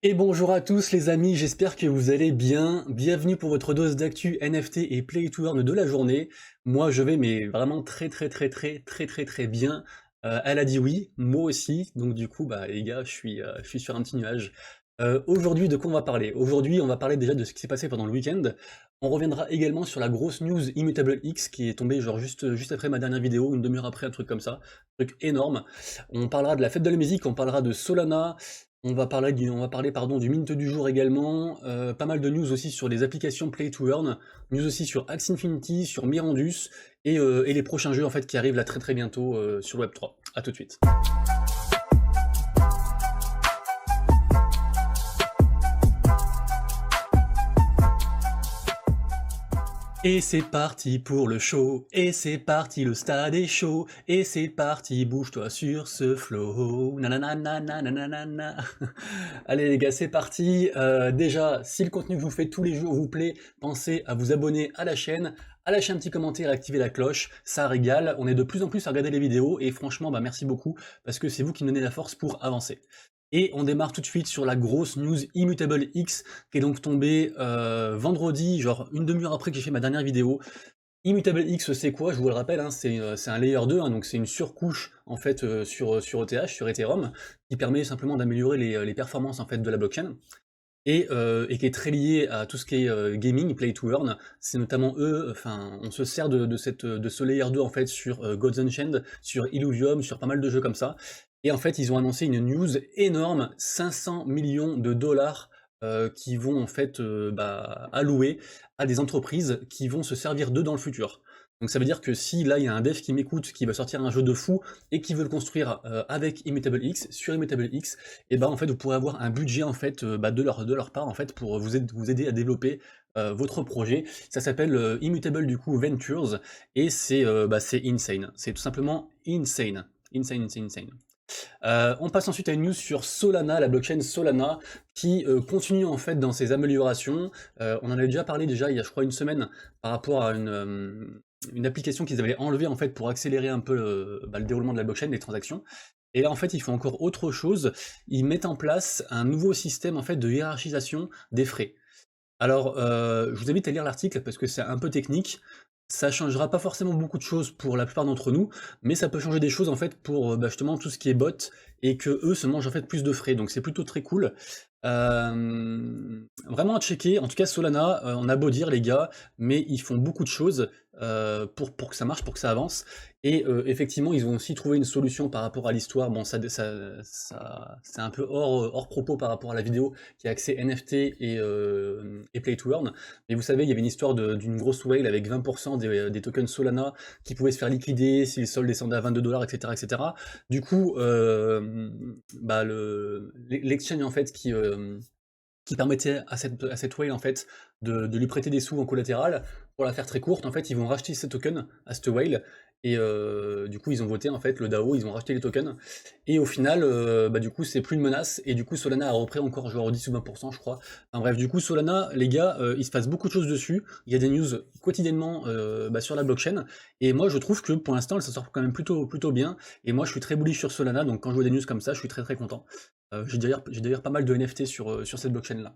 Et bonjour à tous les amis, j'espère que vous allez bien. Bienvenue pour votre dose d'actu NFT et Play to Earn de la journée. Moi je vais mais vraiment très bien. Elle a dit oui, moi aussi, donc du coup bah les gars je suis sur un petit nuage. Aujourd'hui de quoi on va parler? Aujourd'hui on va parler déjà de ce qui s'est passé pendant le week-end. On reviendra également sur la grosse news Immutable X qui est tombée genre juste après ma dernière vidéo, une demi-heure après, un truc comme ça. Un truc énorme. On parlera de la fête de la musique, on parlera de Solana. On va parler pardon, du mint du jour également, pas mal de news aussi sur les applications Play to Earn, news aussi sur Axie Infinity, sur Mirandus, et les prochains jeux en fait qui arrivent là très bientôt sur Web3. A tout de suite. Et c'est parti pour le show, et c'est parti, le stade est chaud, et c'est parti, bouge-toi sur ce flow, nanana, nanana. Allez les gars, c'est parti. Déjà, si le contenu que je vous fais tous les jours vous plaît, pensez à vous abonner à la chaîne, à lâcher un petit commentaire et activer la cloche, ça régale. On est de plus en plus à regarder les vidéos, et franchement, bah merci beaucoup, parce que c'est vous qui me donnez la force pour avancer. Et on démarre tout de suite sur la grosse news Immutable X, qui est donc tombée vendredi, genre une demi-heure après que j'ai fait ma dernière vidéo. Immutable X, c'est quoi? Je vous le rappelle, hein, c'est un layer 2, hein, donc c'est une surcouche en fait sur ETH, sur Ethereum, qui permet simplement d'améliorer les performances en fait de la blockchain. Et qui est très lié à tout ce qui est gaming, play to earn. C'est notamment eux, enfin, on se sert de ce layer 2 en fait sur Gods Unchained, sur Illuvium, sur pas mal de jeux comme ça. Et en fait, ils ont annoncé une news énorme, 500 millions de dollars qui vont en fait allouer à des entreprises qui vont se servir d'eux dans le futur. Donc ça veut dire que si là il y a un dev qui m'écoute, qui va sortir un jeu de fou et qui veut le construire avec Immutable X, sur Immutable X, et ben en fait vous pourrez avoir un budget en fait de leur part en fait pour vous aider à développer votre projet. Ça s'appelle Immutable du coup Ventures et c'est insane. C'est tout simplement insane. Insane. On passe ensuite à une news sur Solana, la blockchain Solana, qui continue en fait dans ses améliorations. On en avait déjà parlé déjà il y a je crois une semaine par rapport à une application qu'ils avaient enlevée en fait pour accélérer un peu le déroulement de la blockchain, les transactions. Et là en fait ils font encore autre chose, ils mettent en place un nouveau système en fait de hiérarchisation des frais. Alors, je vous invite à lire l'article parce que c'est un peu technique. Ça changera pas forcément beaucoup de choses pour la plupart d'entre nous, mais ça peut changer des choses en fait pour justement tout ce qui est bot et que eux se mangent en fait plus de frais. Donc c'est plutôt très cool. Vraiment à checker. En tout cas, Solana, on a beau dire les gars, mais ils font beaucoup de choses pour que ça marche, pour que ça avance. Et effectivement, ils ont aussi trouvé une solution par rapport à l'histoire. Bon, c'est un peu hors propos par rapport à la vidéo qui est axée NFT et Play to Earn. Mais vous savez, il y avait une histoire d'une grosse whale avec 20% des tokens Solana qui pouvaient se faire liquider si le sol descendait à 22 $, etc. Du coup, l'exchange en fait qui permettait à cette whale en fait de lui prêter des sous en collatéral. Pour la faire très courte, en fait, ils vont racheter ces tokens à cette whale, et du coup, ils ont voté en fait le DAO, ils ont racheté les tokens, et au final, du coup, c'est plus une menace, et du coup, Solana a repris encore genre 10 ou 20%, je crois. Enfin bref, du coup, Solana, les gars, il se passe beaucoup de choses dessus. Il y a des news quotidiennement sur la blockchain, et moi, je trouve que pour l'instant, elle s'en sort quand même plutôt bien. Et moi, je suis très bullish sur Solana, donc quand je vois des news comme ça, je suis très content. J'ai d'ailleurs pas mal de NFT sur cette blockchain-là.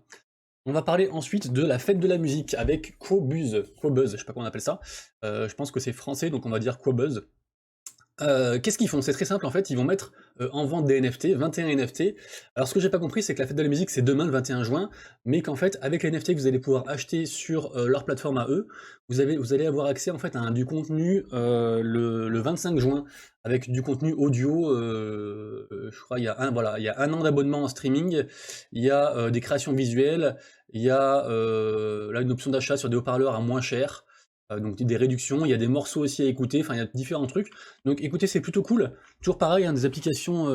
On va parler ensuite de la fête de la musique avec Quobuzz, je sais pas comment on appelle ça. Je pense que c'est français, donc on va dire Quobuzz. Qu'est-ce qu'ils font? C'est très simple en fait, ils vont mettre en vente des NFT, 21 NFT. Alors ce que j'ai pas compris, c'est que la fête de la musique c'est demain le 21 juin, mais qu'en fait avec les NFT que vous allez pouvoir acheter sur leur plateforme à eux, vous allez avoir accès en fait à du contenu le 25 juin, avec du contenu audio, je crois il y a un an d'abonnement en streaming, il y a des créations visuelles, il y a là une option d'achat sur des haut-parleurs à moins cher. Donc des réductions, il y a des morceaux aussi à écouter, enfin il y a différents trucs. Donc écoutez, c'est plutôt cool. Toujours pareil, hein, des applications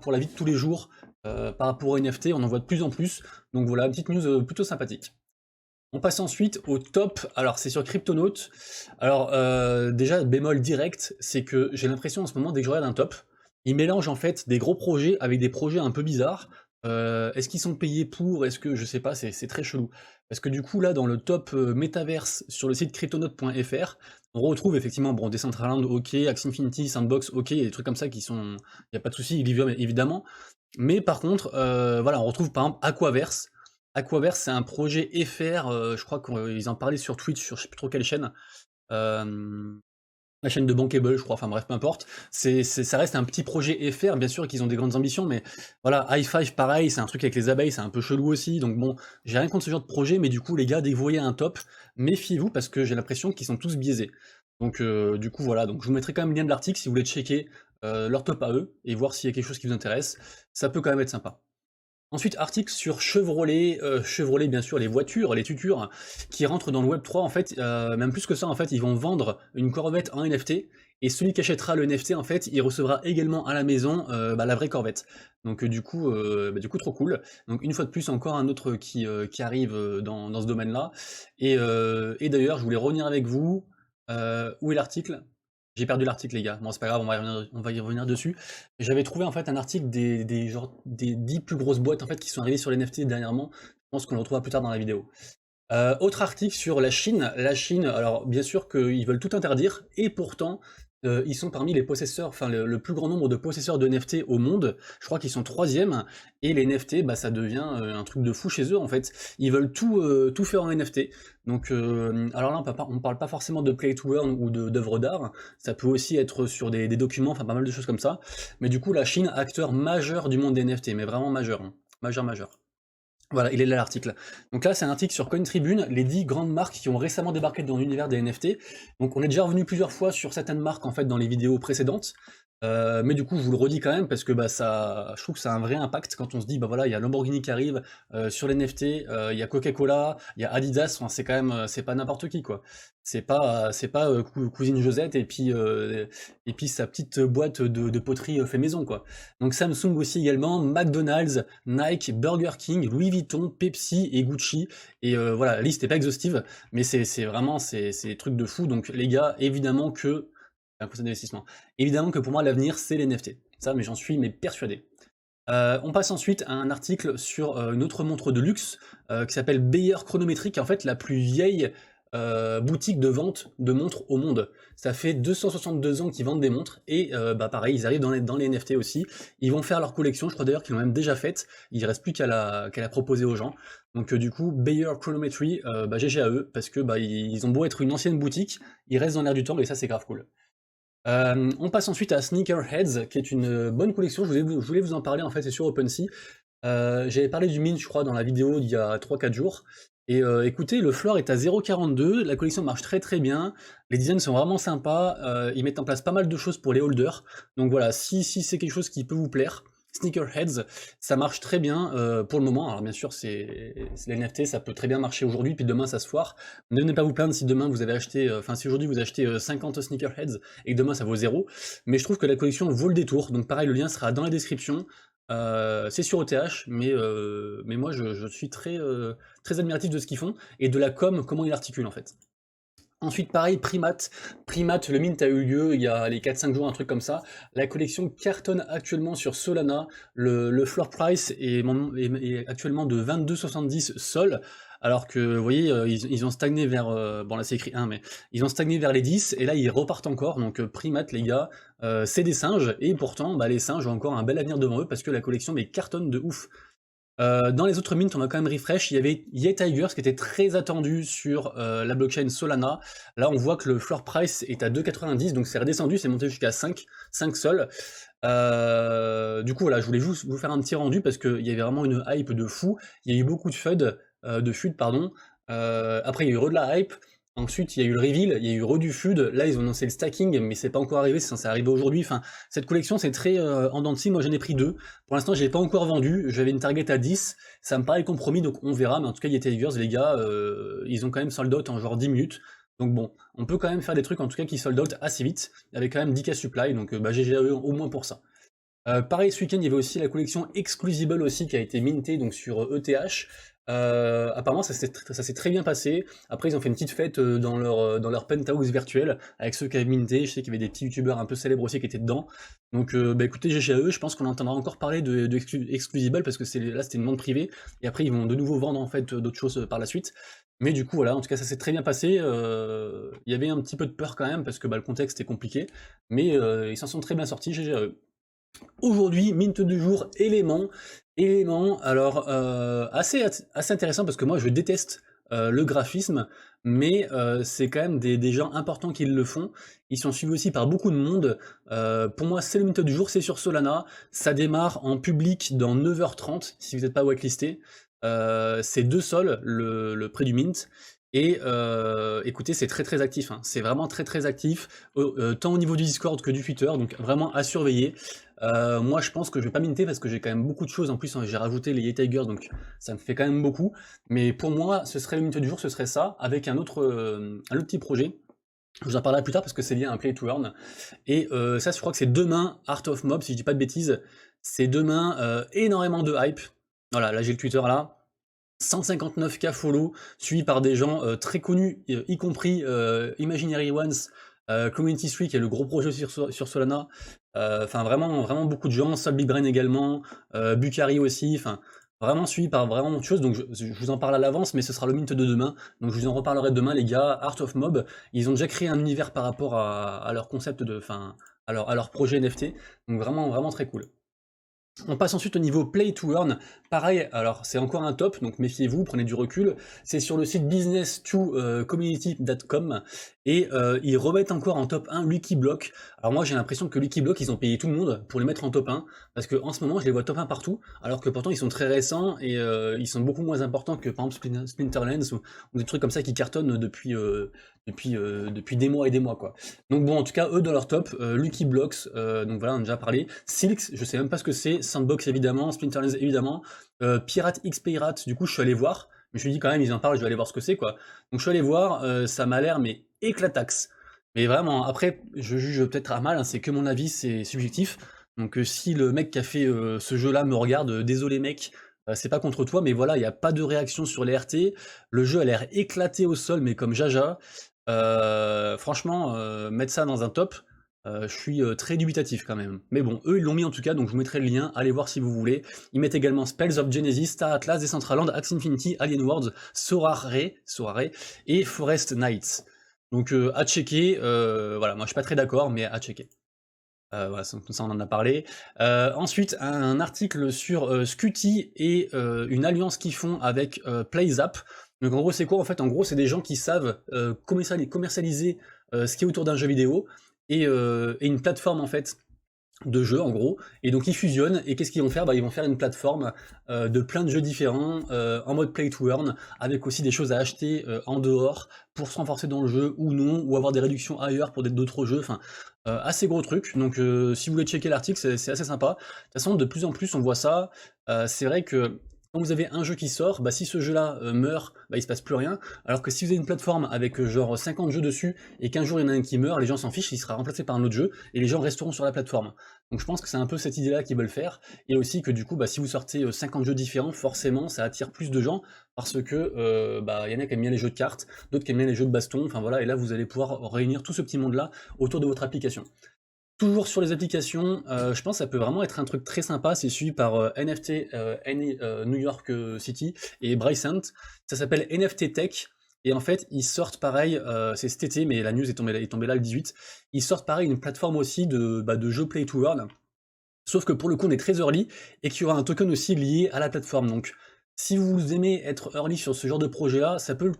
pour la vie de tous les jours par rapport aux NFT, on en voit de plus en plus. Donc voilà, petite news plutôt sympathique. On passe ensuite au top, alors c'est sur Cryptonaut. Alors déjà, bémol direct, c'est que j'ai l'impression en ce moment, dès que je regarde un top, ils mélangent en fait des gros projets avec des projets un peu bizarres. Est-ce qu'ils sont payés pour? Est-ce que je sais pas, c'est très chelou. Parce que du coup là dans le top Metaverse sur le site cryptonaut.fr, on retrouve effectivement bon Decentraland ok, Axie Infinity, Sandbox ok, il y a des trucs comme ça qui sont. Il n'y a pas de souci, Illivium évidemment. Mais par contre, voilà, on retrouve par exemple Aquaverse. Aquaverse, c'est un projet FR, je crois qu'ils en parlaient sur Twitch, sur je sais plus trop quelle chaîne. Hem, la chaîne de Bankable, je crois, enfin bref, peu importe. Ça reste un petit projet FR, bien sûr qu'ils ont des grandes ambitions, mais voilà, High Five, pareil, c'est un truc avec les abeilles, c'est un peu chelou aussi, donc bon, j'ai rien contre ce genre de projet, mais du coup, les gars, dès que vous voyez un top, méfiez-vous, parce que j'ai l'impression qu'ils sont tous biaisés. Donc du coup, voilà, donc je vous mettrai quand même le lien de l'article si vous voulez checker leur top à eux, et voir s'il y a quelque chose qui vous intéresse. Ça peut quand même être sympa. Ensuite, article sur Chevrolet, Chevrolet bien sûr, les voitures, les tutures, qui rentrent dans le Web3 en fait, même plus que ça en fait, ils vont vendre une Corvette en NFT, et celui qui achètera le NFT en fait, il recevra également à la maison la vraie Corvette. Donc du coup trop cool. Donc une fois de plus, encore un autre qui arrive dans ce domaine-là. Et d'ailleurs, je voulais revenir avec vous, où est l'article? J'ai perdu l'article les gars, bon c'est pas grave, on va y revenir dessus. J'avais trouvé en fait un article des 10 plus grosses boîtes en fait qui sont arrivées sur les NFT dernièrement. Je pense qu'on le retrouvera plus tard dans la vidéo. Autre article sur la Chine. La Chine, alors bien sûr qu'ils veulent tout interdire, et pourtant, ils sont parmi les possesseurs, enfin le plus grand nombre de possesseurs de NFT au monde. Je crois qu'ils sont troisième, et les NFT, bah, ça devient un truc de fou chez eux en fait. Ils veulent tout faire en NFT. Donc, alors là, on parle pas forcément de play to earn ou d'œuvres d'art. Ça peut aussi être sur des documents, enfin pas mal de choses comme ça. Mais du coup, la Chine, acteur majeur du monde des NFT, mais vraiment majeur, hein. Majeur, majeur. Voilà, il est là l'article. Donc là, c'est un article sur CoinTribune, les 10 grandes marques qui ont récemment débarqué dans l'univers des NFT. Donc on est déjà revenu plusieurs fois sur certaines marques en fait dans les vidéos précédentes. Mais du coup, je vous le redis quand même parce que bah, je trouve que ça a un vrai impact quand on se dit, bah voilà, il y a Lamborghini qui arrive sur les NFT, il y a Coca-Cola, il y a Adidas, enfin, c'est quand même, c'est pas n'importe qui quoi. C'est pas cousine Josette et puis sa petite boîte de poterie fait maison quoi. Donc Samsung aussi également, McDonald's, Nike, Burger King, Louis Vuitton, Pepsi et Gucci. Et voilà, la liste n'est pas exhaustive, mais c'est vraiment c'est des trucs de fou. Donc les gars, évidemment que un conseil d'investissement. Évidemment que pour moi l'avenir c'est les NFT. Ça, mais j'en suis persuadé. On passe ensuite à un article sur une autre montre de luxe qui s'appelle Bayer Chronometric, qui est en fait la plus vieille boutique de vente de montres au monde. Ça fait 262 ans qu'ils vendent des montres et bah pareil, ils arrivent dans les NFT aussi. Ils vont faire leur collection, je crois d'ailleurs qu'ils l'ont même déjà faite. Il reste plus qu'à la proposer aux gens. Donc du coup, Bayer Chronometry, bah, GG à eux, parce que bah, ils ont beau être une ancienne boutique, ils restent dans l'air du temps et ça c'est grave cool. On passe ensuite à Sneakerheads, qui est une bonne collection. Je voulais vous en parler en fait, c'est sur OpenSea. J'avais parlé du mint, je crois, dans la vidéo d'il y a 3-4 jours. Et écoutez, le floor est à 0,42, la collection marche très très bien, les designs sont vraiment sympas, ils mettent en place pas mal de choses pour les holders. Donc voilà, si c'est quelque chose qui peut vous plaire, Sneakerheads, ça marche très bien pour le moment. Alors bien sûr, c'est les NFT, ça peut très bien marcher aujourd'hui, puis demain ça se foire. Ne venez pas vous plaindre si demain vous avez acheté, enfin si aujourd'hui vous achetez 50 Sneakerheads et que demain ça vaut 0. Mais je trouve que la collection vaut le détour, donc pareil, le lien sera dans la description. C'est sur ETH, mais moi je suis très admiratif de ce qu'ils font et de la com, comment ils articulent en fait. Ensuite, pareil, Primate. Primate, le mint a eu lieu il y a les 4-5 jours, un truc comme ça. La collection cartonne actuellement sur Solana. Le floor price est actuellement de 22,70 Sol. Alors que, vous voyez, ils ont stagné vers... bon, là, c'est écrit 1, mais ils ont stagné vers les 10, et là, ils repartent encore. Donc, Primate, les gars, c'est des singes. Et pourtant, bah, les singes ont encore un bel avenir devant eux, parce que la collection, mais cartonne de ouf. Dans les autres mints, on a quand même refresh. Il y avait Tigers qui était très attendu sur la blockchain Solana. Là, on voit que le floor price est à 2,90, donc c'est redescendu, c'est monté jusqu'à 5 sols. Du coup, voilà, je voulais juste vous faire un petit rendu parce qu'il y avait vraiment une hype de fou. Il y a eu beaucoup de FUD, pardon. Après, il y a eu de la hype. Ensuite, il y a eu le reveal, il y a eu du FUD. Là, ils ont annoncé le stacking, mais c'est pas encore arrivé, c'est censé arriver aujourd'hui. Enfin, cette collection, c'est très en dents de scie. Moi, j'en ai pris 2. Pour l'instant, je l'ai pas encore vendu. J'avais une target à 10. Ça me paraît compromis, donc on verra. Mais en tout cas, Tigers, les gars, ils ont quand même sold out en genre 10 minutes. Donc bon, on peut quand même faire des trucs en tout cas qui sold out assez vite, avec quand même 10K supply, donc bah, GG à eux au moins pour ça. Pareil, ce week-end, il y avait aussi la collection Exclusible aussi qui a été mintée donc sur ETH. Apparemment, ça s'est très bien passé. Après, ils ont fait une petite fête dans leur penthouse virtuel avec ceux qui avaient minté. Je sais qu'il y avait des petits youtubeurs un peu célèbres aussi qui étaient dedans. Donc, bah écoutez, GG à eux, je pense qu'on entendra encore parler de Exclusible parce que là, c'était une vente privée. Et après, ils vont de nouveau vendre en fait d'autres choses par la suite. Mais du coup, voilà, en tout cas, ça s'est très bien passé. Il y avait un petit peu de peur quand même parce que bah, le contexte est compliqué. Mais ils s'en sont très bien sortis, GG à eux. Aujourd'hui, mint du jour, élément. Élément, alors assez intéressant parce que moi je déteste le graphisme, mais c'est quand même des gens importants qui le font. Ils sont suivis aussi par beaucoup de monde. Pour moi, c'est le mint du jour, c'est sur Solana. Ça démarre en public dans 9h30, si vous n'êtes pas whitelisté. C'est 2 sols le prix du mint. Et écoutez, c'est très actif, hein. C'est vraiment très actif, tant au niveau du Discord que du Twitter, donc vraiment à surveiller. Moi je pense que je vais pas minter parce que j'ai quand même beaucoup de choses, en plus hein, j'ai rajouté les Tigers, donc ça me fait quand même beaucoup. Mais pour moi, ce serait le mint du jour, ce serait ça, avec un autre petit projet. Je vous en parlerai plus tard parce que c'est lié à un play to earn. Et ça, je crois que c'est demain, Art of Mob, si je dis pas de bêtises. C'est demain, énormément de hype. Voilà, là j'ai le Twitter là. 159K follow, suivi par des gens très connus, y compris Imaginary Ones, Community 3 qui est le gros projet sur Solana. Enfin vraiment beaucoup de gens, Sol Big Brain également, Bucari aussi, enfin vraiment suivi par vraiment beaucoup de choses, donc je vous en parle à l'avance, mais ce sera le mint de demain, donc je vous en reparlerai demain les gars. Art of Mob, ils ont déjà créé un univers par rapport à leur concept enfin à leur projet NFT, donc vraiment très cool. On passe ensuite au niveau Play to Earn. Pareil, alors c'est encore un top, donc méfiez-vous, prenez du recul. C'est sur le site business2community.com et ils remettent encore en top 1 Lucky Block. Alors moi j'ai l'impression que Lucky Block, ils ont payé tout le monde pour les mettre en top 1, parce qu'en ce moment je les vois top 1 partout, alors que pourtant ils sont très récents et ils sont beaucoup moins importants que par exemple Splinterlands ou des trucs comme ça qui cartonnent depuis des mois et des mois quoi. Donc bon, en tout cas, eux dans leur top, Lucky Blocks, donc voilà, on a déjà parlé. Silks, je sais même pas ce que c'est. Sandbox évidemment, Splinterlands évidemment. Pirate X Pirate, du coup, je suis allé voir. Je me suis dit quand même, ils en parlent, je vais aller voir ce que c'est quoi. Donc je suis allé voir, ça m'a l'air mais éclataxe. Mais vraiment, après, je juge peut-être à mal, hein, c'est que mon avis, c'est subjectif. Donc si le mec qui a fait ce jeu-là me regarde, désolé mec, c'est pas contre toi, mais voilà, il n'y a pas de réaction sur les RT. Le jeu a l'air éclaté au sol, mais comme Jaja. Franchement, mettre ça dans un top, je suis très dubitatif quand même. Mais bon, eux ils l'ont mis en tout cas, donc je vous mettrai le lien, allez voir si vous voulez. Ils mettent également Spells of Genesis, Star Atlas, Decentraland, Axie Infinity, Alien Worlds, Sorare et Forest Knights. Donc à checker, voilà, moi je suis pas très d'accord, mais à checker. Voilà, ça on en a parlé. Ensuite, un article sur Scutty et une alliance qu'ils font avec PlayZap. Donc en gros, c'est quoi en fait? En gros, c'est des gens qui savent commercialiser ce qui est autour d'un jeu vidéo et une plateforme en fait de jeux en gros, et donc ils fusionnent, et qu'est-ce qu'ils vont faire? Bah, ils vont faire une plateforme de plein de jeux différents, en mode play to earn, avec aussi des choses à acheter en dehors, pour se renforcer dans le jeu ou non, ou avoir des réductions ailleurs pour d'autres jeux, enfin assez gros truc, donc si vous voulez checker l'article, c'est assez sympa. De toute façon, de plus en plus on voit ça, c'est vrai que quand vous avez un jeu qui sort, bah si ce jeu-là meurt, bah il se passe plus rien, alors que si vous avez une plateforme avec genre 50 jeux dessus, et qu'un jour il y en a un qui meurt, les gens s'en fichent, il sera remplacé par un autre jeu, et les gens resteront sur la plateforme. Donc je pense que c'est un peu cette idée-là qu'ils veulent faire, et aussi que du coup, bah, si vous sortez 50 jeux différents, forcément ça attire plus de gens, parce que bah, y en a qui aiment bien les jeux de cartes, d'autres qui aiment bien les jeux de baston, enfin voilà, et là vous allez pouvoir réunir tout ce petit monde-là autour de votre application. Toujours sur les applications, je pense que ça peut vraiment être un truc très sympa, c'est suivi par NFT New York City et Brycent. Ça s'appelle NFT Tech, et en fait ils sortent pareil, c'est cet été, mais la news est tombée là le 18, ils sortent pareil une plateforme aussi de jeux play to earn, sauf que pour le coup on est très early, et qu'il y aura un token aussi lié à la plateforme. Donc si vous aimez être early sur ce genre de projet là, ça peut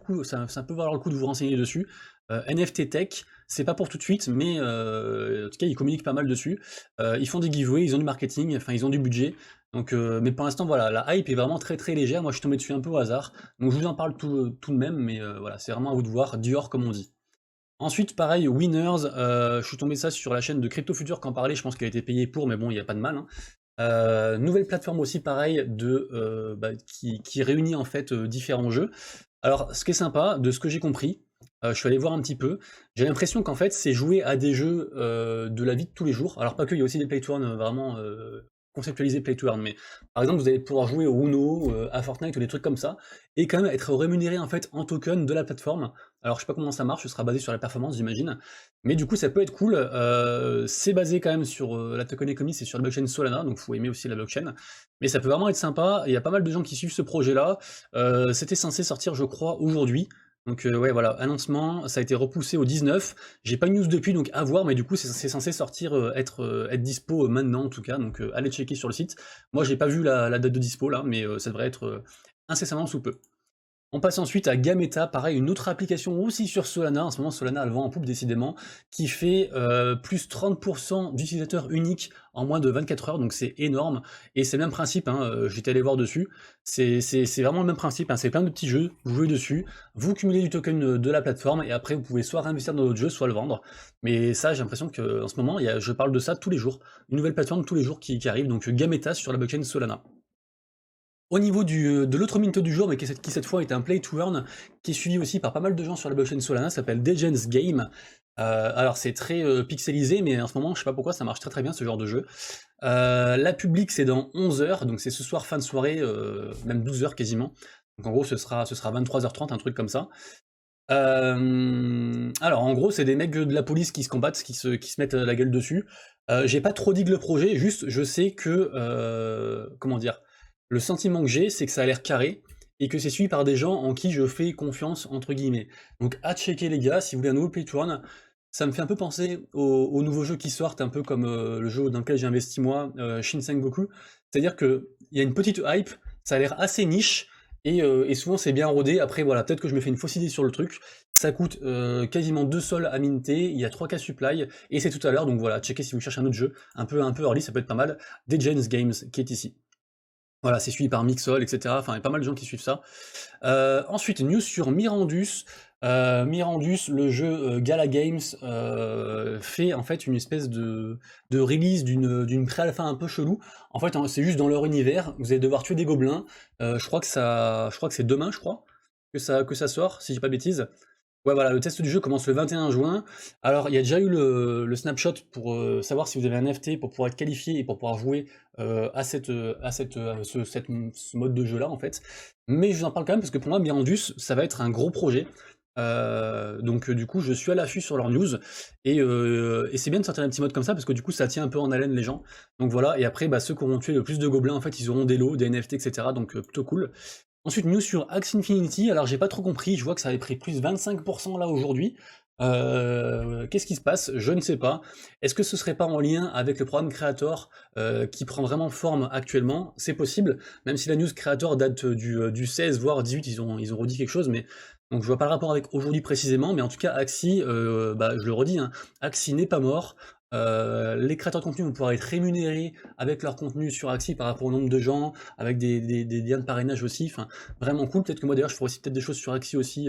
valoir le coup de vous renseigner dessus. NFT Tech, c'est pas pour tout de suite, mais en tout cas ils communiquent pas mal dessus. Ils font des giveaways, ils ont du marketing, enfin ils ont du budget. Donc, mais pour l'instant voilà, la hype est vraiment très légère. Moi je suis tombé dessus un peu au hasard, donc je vous en parle tout de même, mais voilà, c'est vraiment à vous de voir, Dior comme on dit. Ensuite, pareil, Winners, je suis tombé ça sur la chaîne de Crypto Future qui en parlait, je pense qu'elle a été payée pour, mais bon, il n'y a pas de mal, hein. Nouvelle plateforme aussi, pareil, qui réunit en fait différents jeux. Alors, ce qui est sympa, de ce que j'ai compris, je suis allé voir un petit peu, j'ai l'impression qu'en fait, c'est jouer à des jeux de la vie de tous les jours. Alors, pas que, il y a aussi des play to earn vraiment conceptualisés play to earn, mais par exemple, vous allez pouvoir jouer au Uno, à Fortnite ou des trucs comme ça, et quand même être rémunéré en fait en token de la plateforme. Alors, je sais pas comment ça marche, ce sera basé sur la performance, j'imagine. Mais du coup, ça peut être cool. C'est basé quand même sur la token economy, c'est sur la blockchain Solana, donc faut aimer aussi la blockchain. Mais ça peut vraiment être sympa. Il y a pas mal de gens qui suivent ce projet-là. C'était censé sortir, je crois, aujourd'hui. Donc ouais, voilà, annoncement, ça a été repoussé au 19. J'ai pas eu news depuis, donc à voir, mais du coup, c'est censé sortir, être dispo, maintenant en tout cas, donc allez checker sur le site. Moi, j'ai pas vu la date de dispo là, mais ça devrait être, incessamment sous peu. On passe ensuite à Gameta, pareil, une autre application aussi sur Solana. En ce moment, Solana a le vent en poupe décidément, qui fait plus 30% d'utilisateurs uniques en moins de 24 heures, donc c'est énorme. Et c'est le même principe, hein, j'étais allé voir dessus. C'est vraiment le même principe, hein, c'est plein de petits jeux, vous jouez dessus, vous cumulez du token de la plateforme, et après vous pouvez soit réinvestir dans d'autres jeux, soit le vendre. Mais ça, j'ai l'impression qu'en ce moment, je parle de ça tous les jours. Une nouvelle plateforme tous les jours qui arrive, donc Gameta sur la blockchain Solana. Au niveau de l'autre mint du jour, mais qui cette fois est un play to earn, qui est suivi aussi par pas mal de gens sur la blockchain Solana, s'appelle Degens Game. Alors c'est très pixelisé, mais en ce moment, je sais pas pourquoi, ça marche très très bien ce genre de jeu. La public c'est dans 11 heures, donc c'est ce soir fin de soirée, même 12 heures quasiment. Donc en gros ce sera 23h30, un truc comme ça. Alors en gros c'est des mecs de la police qui se combattent, qui se mettent la gueule dessus. J'ai pas trop dit que le projet, juste je sais que, comment dire, le sentiment que j'ai, c'est que ça a l'air carré, et que c'est suivi par des gens en qui je fais confiance, entre guillemets. Donc à checker les gars, si vous voulez un nouveau play to earn, ça me fait un peu penser aux nouveaux jeux qui sortent, un peu comme le jeu dans lequel j'ai investi moi, Shinsengoku. C'est-à-dire qu'il y a une petite hype, ça a l'air assez niche, et souvent c'est bien rodé. Après voilà, peut-être que je me fais une fausse idée sur le truc. Ça coûte quasiment 2 sols à minter, il y a 3K supply, et c'est tout à l'heure, donc voilà, checkez si vous cherchez un autre jeu, un peu early, ça peut être pas mal. Degens Games qui est ici. Voilà, c'est suivi par Mixol, etc. Enfin, il y a pas mal de gens qui suivent ça. Ensuite, news sur Mirandus. Mirandus, le jeu Gala Games, fait en fait une espèce de release d'une pré-alpha un peu chelou. En fait, c'est juste dans leur univers, vous allez devoir tuer des gobelins. Je crois que c'est demain, je crois, que ça sort, si j'ai pas de bêtises. Ouais, voilà, le test du jeu commence le 21 juin. Alors, il y a déjà eu le snapshot pour savoir si vous avez un NFT pour pouvoir être qualifié et pour pouvoir jouer ce mode de jeu-là, en fait. Mais je vous en parle quand même parce que pour moi, Mirandus, ça va être un gros projet. Donc, du coup, je suis à l'affût sur leur news. Et c'est bien de sortir un petit mode comme ça parce que du coup, ça tient un peu en haleine les gens. Donc voilà, et après, bah, ceux qui auront tué le plus de gobelins, en fait, ils auront des lots, des NFT, etc. Donc, plutôt cool. Ensuite, news sur Axie Infinity, alors j'ai pas trop compris, je vois que ça avait pris plus 25% là aujourd'hui. Qu'est-ce qui se passe? Je ne sais pas. Est-ce que ce serait pas en lien avec le programme Creator qui prend vraiment forme actuellement? C'est possible, même si la news Creator date du 16 voire 18, ils ont redit quelque chose, mais donc je vois pas le rapport avec aujourd'hui précisément, mais en tout cas Axie, bah, je le redis, hein, Axie n'est pas mort. Les créateurs de contenu vont pouvoir être rémunérés avec leur contenu sur Axie par rapport au nombre de gens, avec des liens de parrainage aussi, enfin vraiment cool. Peut-être que moi d'ailleurs je ferai aussi peut-être des choses sur Axie aussi,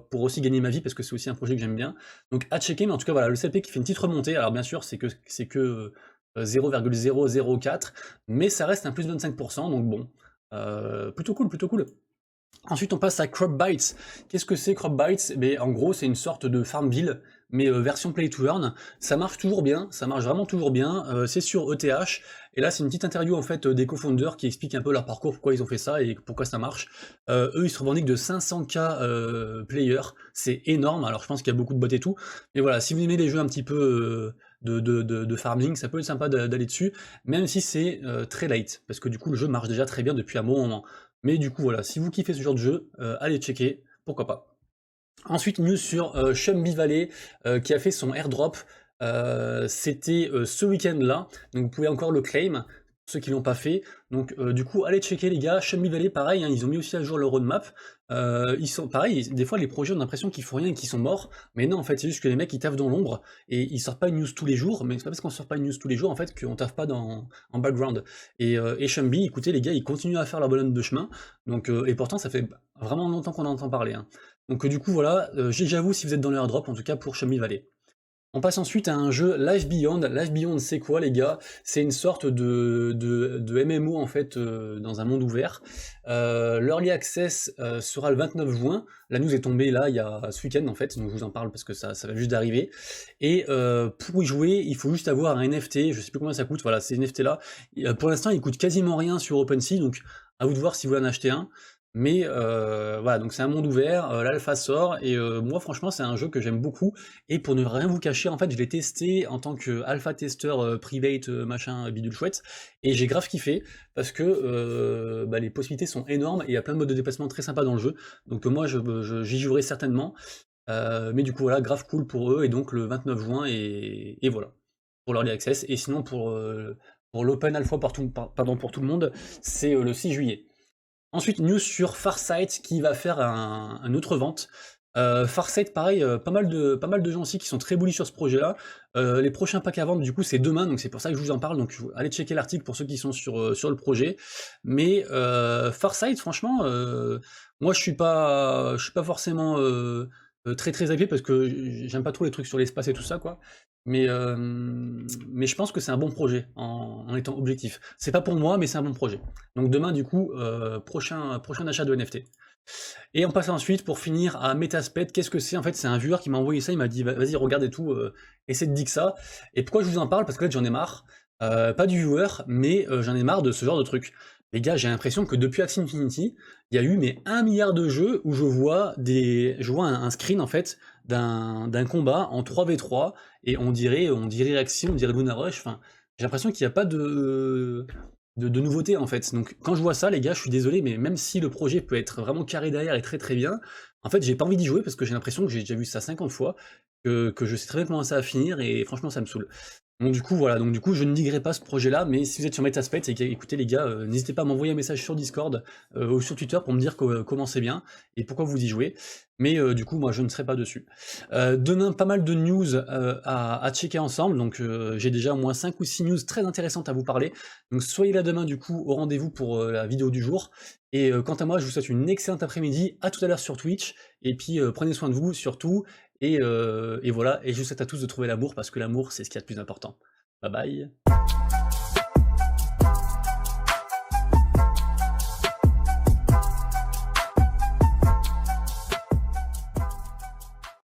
pour aussi gagner ma vie, parce que c'est aussi un projet que j'aime bien. Donc à checker, mais en tout cas voilà, le CP qui fait une petite remontée, alors bien sûr c'est que 0,004, mais ça reste un plus de 25%, donc bon, plutôt cool, plutôt cool. Ensuite, on passe à CropBytes. Qu'est-ce que c'est CropBytes? En gros, c'est une sorte de Farmville, mais version Play to Earn. Ça marche toujours bien, ça marche vraiment toujours bien. C'est sur ETH, et là, c'est une petite interview en fait des co-founders qui expliquent un peu leur parcours, pourquoi ils ont fait ça et pourquoi ça marche. Eux, ils se revendiquent de 500K players, c'est énorme. Alors, je pense qu'il y a beaucoup de bots et tout, mais voilà, si vous aimez les jeux un petit peu de farming, ça peut être sympa d'aller dessus, même si c'est très late, parce que du coup, le jeu marche déjà très bien depuis un bon moment. Mais du coup, voilà, si vous kiffez ce genre de jeu, allez checker, pourquoi pas. Ensuite, news sur Chumby Valley, qui a fait son airdrop. C'était ce week-end-là, donc vous pouvez encore le claim, ceux qui l'ont pas fait. Donc du coup, allez checker les gars. Chumby Valley, pareil, hein, ils ont mis aussi à jour le roadmap. Ils sont pareil, des fois les projets ont l'impression qu'ils font rien et qu'ils sont morts, mais non, en fait c'est juste que les mecs ils taffent dans l'ombre et ils sortent pas une news tous les jours. Mais c'est pas parce qu'on sort pas une news tous les jours en fait qu'on taffe pas en background. Et Chumby, écoutez les gars, ils continuent à faire leur bonhomme de chemin. Donc et pourtant ça fait vraiment longtemps qu'on en entend parler, hein. Donc du coup voilà, j'avoue si vous êtes dans le airdrop, en tout cas pour Chummy Valley. On passe ensuite à un jeu Life Beyond. Life Beyond, c'est quoi les gars? C'est une sorte de MMO en fait dans un monde ouvert. L'Early Access sera le 29 juin. La news est tombée là, il y a ce week-end en fait, donc je vous en parle parce que ça va juste d'arriver. Et pour y jouer, il faut juste avoir un NFT, je sais plus combien ça coûte, voilà, ces NFT là. Pour l'instant, il coûte quasiment rien sur OpenSea, donc à vous de voir si vous voulez en acheter un. Mais voilà, donc c'est un monde ouvert, l'alpha sort et moi franchement c'est un jeu que j'aime beaucoup et pour ne rien vous cacher, en fait, je l'ai testé en tant qu'alpha testeur, private, machin, bidule chouette et j'ai grave kiffé parce que, bah, les possibilités sont énormes et il y a plein de modes de déplacement très sympas dans le jeu. Donc moi j'y jouerai certainement, mais du coup voilà, grave cool pour eux et donc le 29 juin et voilà, pour l'early access et sinon pour l'open alpha pardon, pour tout le monde, c'est, le 6 juillet. Ensuite, news sur Farsight qui va faire une autre vente. Farsight, pareil, pas mal de gens aussi qui sont très bullish sur ce projet-là. Les prochains packs à vendre, du coup, c'est demain, donc c'est pour ça que je vous en parle. Donc allez checker l'article pour ceux qui sont sur le projet. Mais Farsight, franchement, moi je suis pas forcément très très hypé parce que j'aime pas trop les trucs sur l'espace et tout ça, quoi. Mais je pense que c'est un bon projet en étant objectif. C'est pas pour moi, mais c'est un bon projet. Donc demain, du coup, prochain achat de NFT. Et on passe ensuite, pour finir, à Metasped. Qu'est-ce que c'est? En fait, c'est un viewer qui m'a envoyé ça, il m'a dit, vas-y, regarde et tout, essaie de dire ça. Et pourquoi je vous en parle? Parce que là, j'en ai marre. Pas du viewer, mais j'en ai marre de ce genre de truc. Les gars, j'ai l'impression que depuis Axie Infinity, il y a eu 1 milliard de jeux où je vois un screen en fait d'un combat en 3v3 et on dirait Axie, on dirait Luna Rush. Enfin, j'ai l'impression qu'il n'y a pas de nouveauté en fait. Donc quand je vois ça, les gars, je suis désolé, mais même si le projet peut être vraiment carré derrière et très très bien, en fait, j'ai pas envie d'y jouer parce que j'ai l'impression que j'ai déjà vu ça 50 fois, que je sais très bien comment ça va finir et franchement, ça me saoule. Donc du coup, voilà, donc du coup, je ne diguerai pas ce projet-là, mais si vous êtes sur Metaspect, écoutez les gars, n'hésitez pas à m'envoyer un message sur Discord ou sur Twitter pour me dire comment c'est bien et pourquoi vous y jouez. Mais du coup, moi, je ne serai pas dessus. Demain, pas mal de news à checker ensemble, donc j'ai déjà au moins 5 ou 6 news très intéressantes à vous parler. Donc soyez là demain, du coup, au rendez-vous pour la vidéo du jour. Et quant à moi, je vous souhaite une excellente après-midi, à tout à l'heure sur Twitch, et puis prenez soin de vous surtout, et voilà, et je vous souhaite à tous de trouver l'amour, parce que l'amour, c'est ce qu'il y a de plus important. Bye bye.